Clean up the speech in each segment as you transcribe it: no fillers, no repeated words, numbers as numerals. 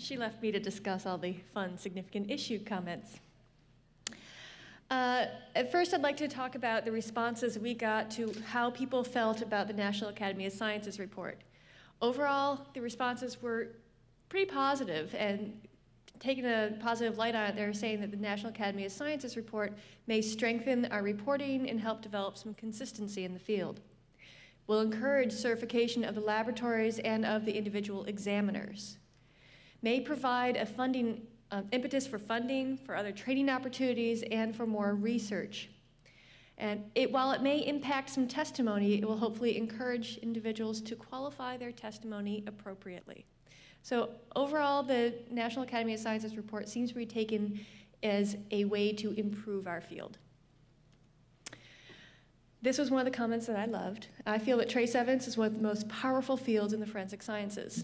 She left me to discuss all the fun, significant issue comments. At first, I'd like to talk about the responses we got to how people felt about the National Academy of Sciences report. Overall, the responses were pretty positive, and taking a positive light on it, they're saying that the National Academy of Sciences report may strengthen our reporting and help develop some consistency in the field. Will encourage certification of the laboratories and of the individual examiners. May provide a funding impetus for funding, for other training opportunities, and for more research. And while it may impact some testimony, it will hopefully encourage individuals to qualify their testimony appropriately. So overall, the National Academy of Sciences report seems to be taken as a way to improve our field. This was one of the comments that I loved. I feel that trace evidence is one of the most powerful fields in the forensic sciences.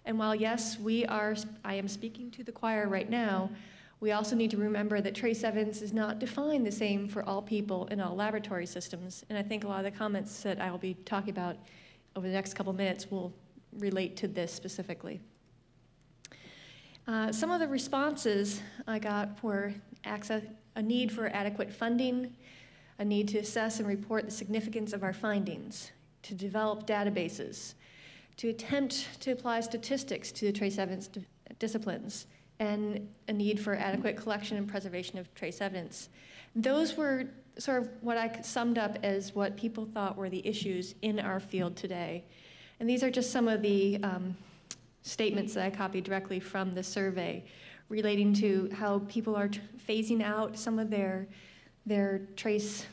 And while yes, I am speaking to the choir right now, we also need to remember that trace evidence is not defined the same for all people in all laboratory systems. And I think a lot of the comments that I will be talking about over the next couple minutes will relate to this specifically. Some of the responses I got were a need for adequate funding, a need to assess and report the significance of our findings, to develop databases, to attempt to apply statistics to the trace evidence disciplines, and a need for adequate collection and preservation of trace evidence. Those were sort of what I summed up as what people thought were the issues in our field today. And these are just some of the statements that I copied directly from the survey relating to how people are phasing out some of their trace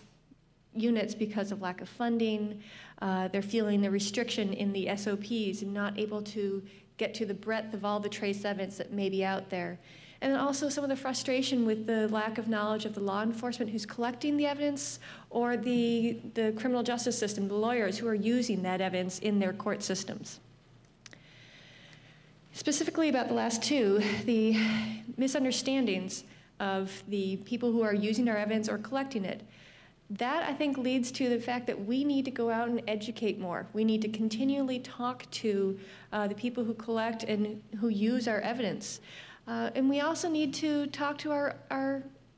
units because of lack of funding. They're feeling the restriction in the SOPs and not able to get to the breadth of all the trace evidence that may be out there. And then also some of the frustration with the lack of knowledge of the law enforcement who's collecting the evidence, or the criminal justice system, the lawyers who are using that evidence in their court systems. Specifically about the last two, the misunderstandings of the people who are using our evidence or collecting it. That, I think, leads to the fact that we need to go out and educate more. We need to continually talk to the people who collect and who use our evidence. And we also need to talk to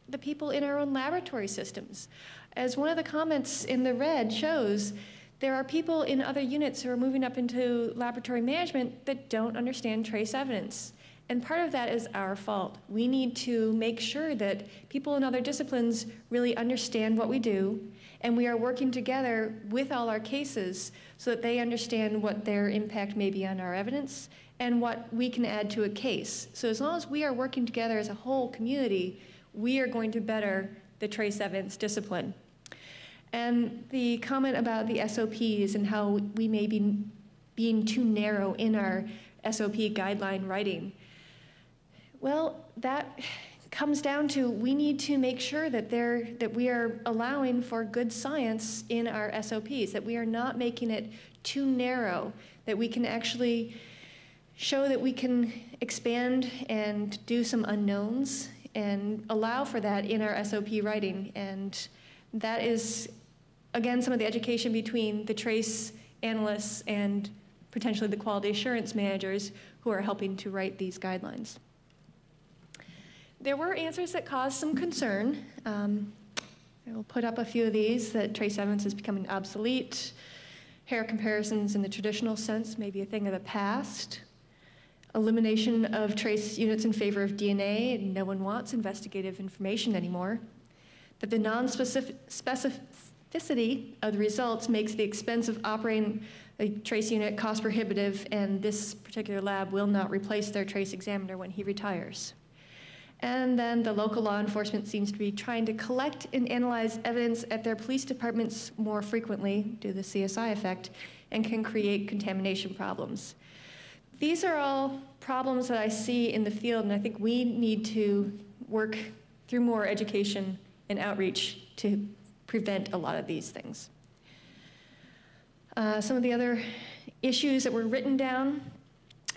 the people in our own laboratory systems. As one of the comments in the red shows, there are people in other units who are moving up into laboratory management that don't understand trace evidence. And part of that is our fault. We need to make sure that people in other disciplines really understand what we do, and we are working together with all our cases so that they understand what their impact may be on our evidence and what we can add to a case. So as long as we are working together as a whole community, we are going to better the trace evidence discipline. And the comment about the SOPs and how we may be being too narrow in our SOP guideline writing. Well, that comes down to we need to make sure that we are allowing for good science in our SOPs, that we are not making it too narrow, that we can actually show that we can expand and do some unknowns and allow for that in our SOP writing. And that is, again, some of the education between the trace analysts and potentially the quality assurance managers who are helping to write these guidelines. There were answers that caused some concern. I will put up a few of these, that trace evidence is becoming obsolete. Hair comparisons in the traditional sense may be a thing of the past. Elimination of trace units in favor of DNA, and no one wants investigative information anymore. That the non-specificity of the results makes the expense of operating a trace unit cost prohibitive, and this particular lab will not replace their trace examiner when he retires. And then the local law enforcement seems to be trying to collect and analyze evidence at their police departments more frequently due to the CSI effect, and can create contamination problems. These are all problems that I see in the field, and I think we need to work through more education and outreach to prevent a lot of these things. Some of the other issues that were written down,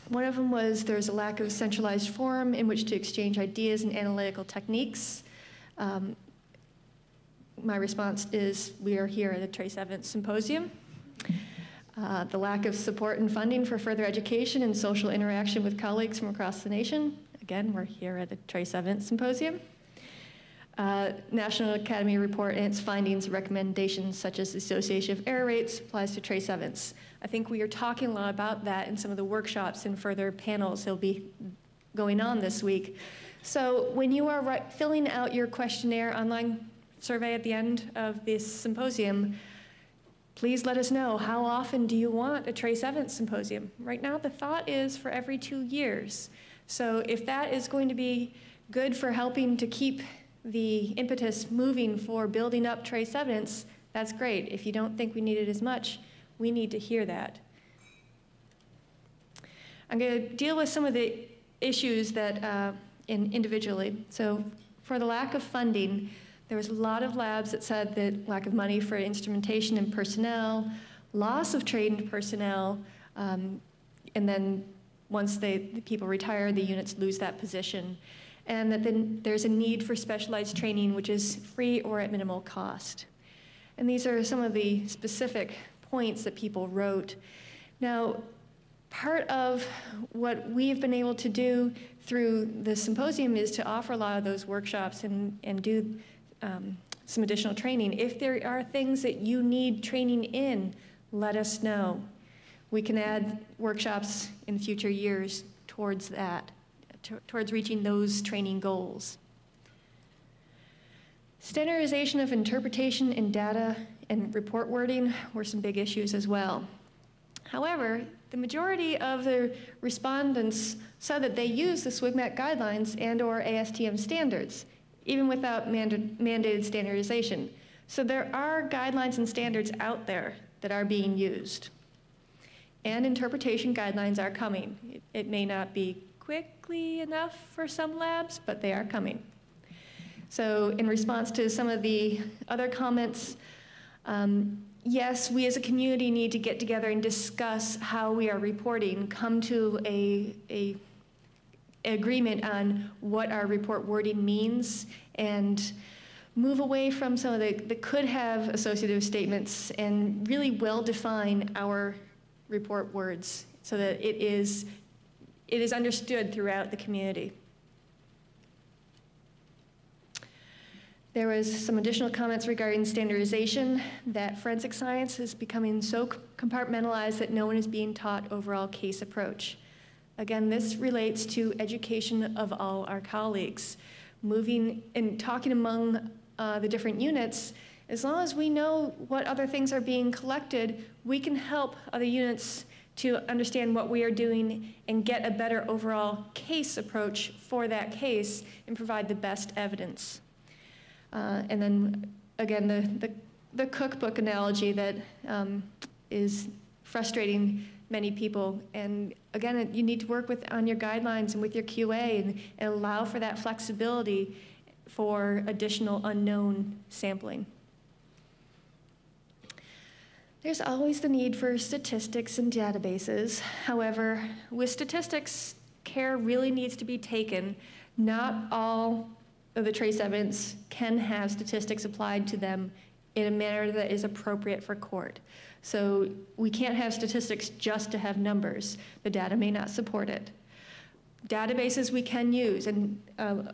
one of them was there's a lack of a centralized forum in which to exchange ideas and analytical techniques. My response is we are here at the Trace Evidence Symposium. The lack of support and funding for further education and social interaction with colleagues from across the nation. Again, we're here at the Trace Evidence Symposium. National Academy report and its findings and recommendations, such as the association of error rates, applies to trace evidence. I think we are talking a lot about that in some of the workshops and further panels that'll be going on this week. So when you are filling out your questionnaire online survey at the end of this symposium, please let us know, how often do you want a trace evidence symposium? Right now, the thought is for every 2 years. So if that is going to be good for helping to keep the impetus moving for building up trace evidence, that's great. If you don't think we need it as much, we need to hear that. I'm going to deal with some of the issues that individually. So for the lack of funding, there was a lot of labs that said that lack of money for instrumentation and personnel, loss of trained personnel, and then once the people retire, the units lose that position. And that then there's a need for specialized training, which is free or at minimal cost. And these are some of the specific points that people wrote. Now, part of what we've been able to do through the symposium is to offer a lot of those workshops and do some additional training. If there are things that you need training in, let us know. We can add workshops in future years towards that, towards reaching those training goals. Standardization of interpretation and data and report wording were some big issues as well. However, the majority of the respondents said that they use the SWGMAT guidelines and/or ASTM standards, even without mandated standardization. So there are guidelines and standards out there that are being used. And interpretation guidelines are coming. It may not be quickly enough for some labs, but they are coming. So in response to some of the other comments, yes, we as a community need to get together and discuss how we are reporting, come to a agreement on what our report wording means, and move away from some of the could have associative statements and really well define our report words so that it is understood throughout the community. There was some additional comments regarding standardization, that forensic science is becoming so compartmentalized that no one is being taught overall case approach. Again, this relates to education of all our colleagues. Moving and talking among the different units, as long as we know what other things are being collected, we can help other units to understand what we are doing and get a better overall case approach for that case and provide the best evidence. And then, again, the cookbook analogy that is frustrating many people. And again, you need to work on your guidelines and with your QA and allow for that flexibility for additional unknown sampling. There's always the need for statistics and databases. However, with statistics, care really needs to be taken. Not all of the trace evidence can have statistics applied to them in a manner that is appropriate for court. So we can't have statistics just to have numbers. The data may not support it. Databases we can use, and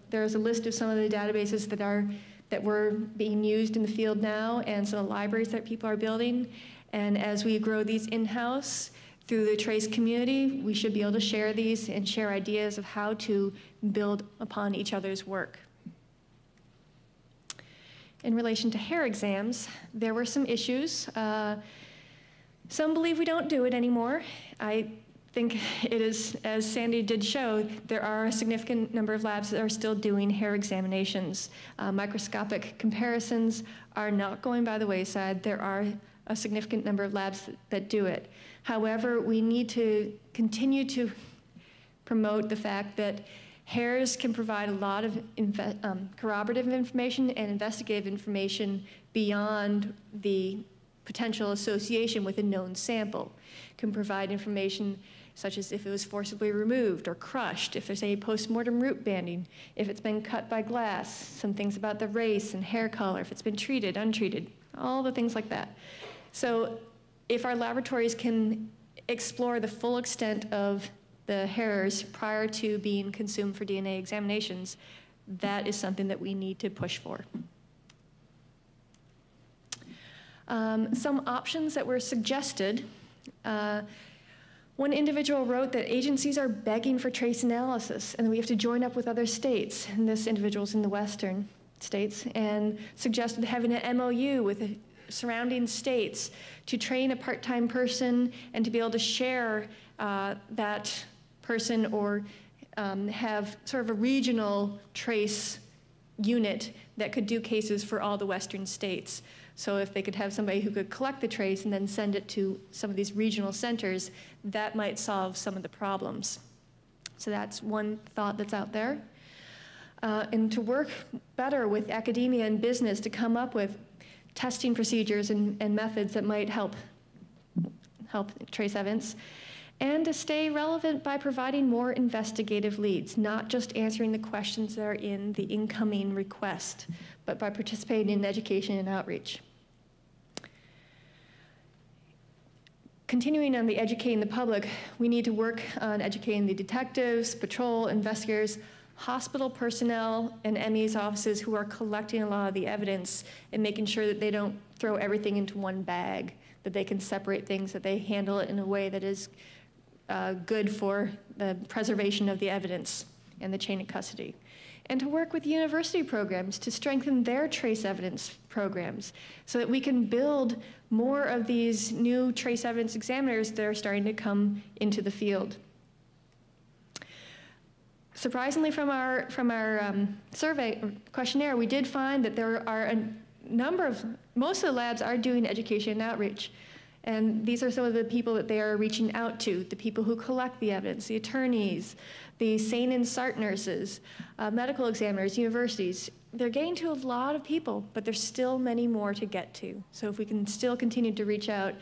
there's a list of some of the databases that were being used in the field now, and some libraries that people are building. And as we grow these in-house through the trace community, we should be able to share these and share ideas of how to build upon each other's work. In relation to hair exams, there were some issues. Some believe we don't do it anymore. I think it is, as Sandy did show, there are a significant number of labs that are still doing hair examinations. Microscopic comparisons are not going by the wayside. There are a significant number of labs that do it. However, we need to continue to promote the fact that hairs can provide a lot of corroborative information and investigative information beyond the potential association with a known sample. Can provide information such as if it was forcibly removed or crushed, if there's any post-mortem root banding, if it's been cut by glass, some things about the race and hair color, if it's been treated, untreated, all the things like that. So if our laboratories can explore the full extent of the hairs prior to being consumed for DNA examinations, that is something that we need to push for. Some options that were suggested. One individual wrote that agencies are begging for trace analysis and we have to join up with other states, and this individual's in the western states, and suggested having an MOU with the surrounding states to train a part-time person and to be able to share that person, or have sort of a regional trace unit that could do cases for all the western states. So if they could have somebody who could collect the trace and then send it to some of these regional centers, that might solve some of the problems. So that's one thought that's out there. And to work better with academia and business to come up with testing procedures and methods that might help trace evidence. And to stay relevant by providing more investigative leads, not just answering the questions that are in the incoming request, but by participating in education and outreach. Continuing on the educating the public, we need to work on educating the detectives, patrol, investigators, hospital personnel, and ME's offices who are collecting a lot of the evidence and making sure that they don't throw everything into one bag, that they can separate things, that they handle it in a way that is good for the preservation of the evidence and the chain of custody. And to work with university programs to strengthen their trace evidence programs so that we can build more of these new trace evidence examiners that are starting to come into the field. Surprisingly, from our survey or questionnaire, we did find that there are a number of, most of the labs are doing education and outreach. And these are some of the people that they are reaching out to, the people who collect the evidence, the attorneys, the SANE and SART nurses, medical examiners, universities. They're getting to a lot of people, but there's still many more to get to. So if we can still continue to reach out.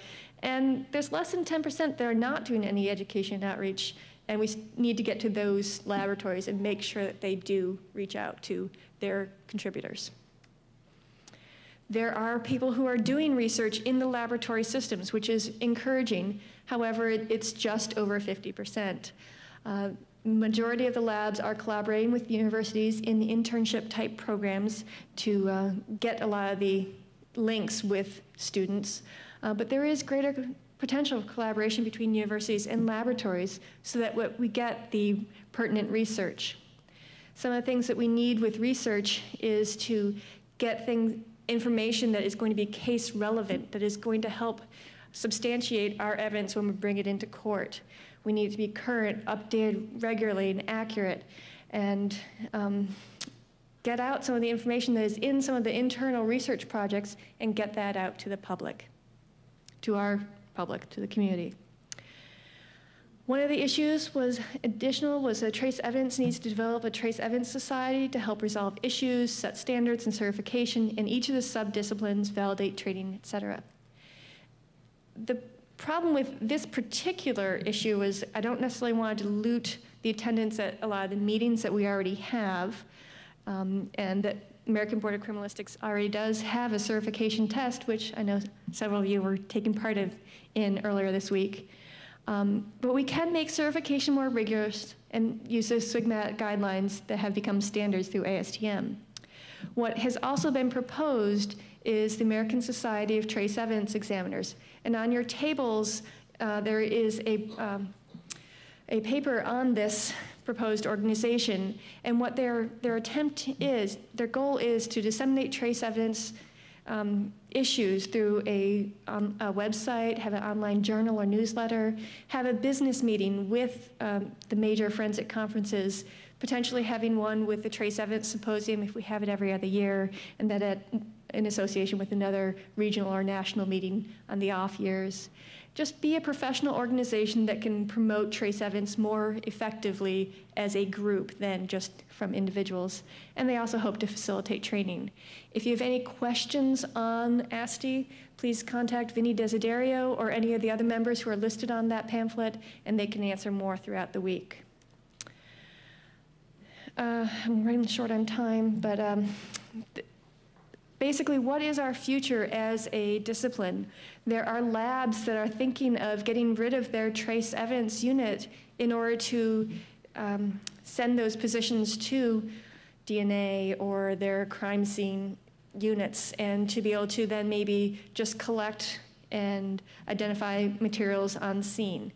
And there's less than 10% that are not doing any education and outreach, and we need to get to those laboratories and make sure that they do reach out to their contributors. There are people who are doing research in the laboratory systems, which is encouraging. However, it's just over 50%. Majority of the labs are collaborating with universities in internship type programs to get a lot of the links with students. But there is greater potential of collaboration between universities and laboratories so that we get the pertinent research. Some of the things that we need with research is to get information that is going to be case relevant, that is going to help substantiate our evidence when we bring it into court. We need to be current, updated regularly, and accurate, and get out some of the information that is in some of the internal research projects and get that out to the public, to our public, to the community. One of the issues was that trace evidence needs to develop a trace evidence society to help resolve issues, set standards and certification in each of the sub-disciplines, validate training, et cetera. The problem with this particular issue is I don't necessarily want to dilute the attendance at a lot of the meetings that we already have, and that American Board of Criminalistics already does have a certification test, which I know several of you were taking part in earlier this week. But we can make certification more rigorous and use those SWGMAT guidelines that have become standards through ASTM. What has also been proposed is the American Society of Trace Evidence Examiners. And on your tables, there is a paper on this proposed organization. And what their attempt is, their goal is to disseminate trace evidence issues through a website, have an online journal or newsletter, have a business meeting with the major forensic conferences, potentially having one with the Trace Evidence Symposium if we have it every other year, and then in association with another regional or national meeting on the off years. Just be a professional organization that can promote trace evidence more effectively as a group than just from individuals. And they also hope to facilitate training. If you have any questions on ASTI, please contact Vinny Desiderio or any of the other members who are listed on that pamphlet, and they can answer more throughout the week. I'm running short on time, but basically, what is our future as a discipline? There are labs that are thinking of getting rid of their trace evidence unit in order to send those positions to DNA or their crime scene units, and to be able to then maybe just collect and identify materials on scene.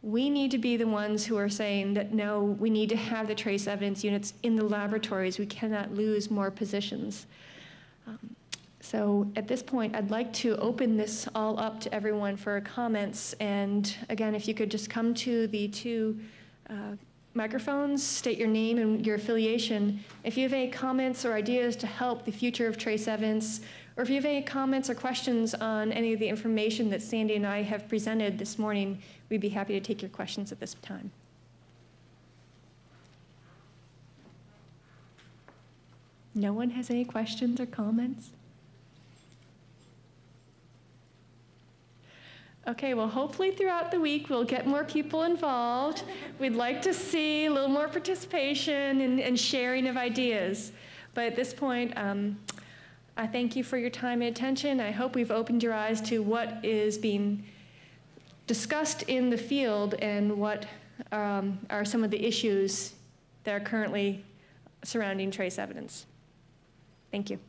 We need to be the ones who are saying that, no, we need to have the trace evidence units in the laboratories. We cannot lose more positions. So at this point, I'd like to open this all up to everyone for comments. And again, if you could just come to the two microphones, state your name and your affiliation. If you have any comments or ideas to help the future of trace evidence, or if you have any comments or questions on any of the information that Sandy and I have presented this morning, we'd be happy to take your questions at this time. No one has any questions or comments? Okay, well, hopefully throughout the week we'll get more people involved. We'd like to see a little more participation and sharing of ideas. But at this point, I thank you for your time and attention. I hope we've opened your eyes to what is being discussed in the field and what are some of the issues that are currently surrounding trace evidence. Thank you.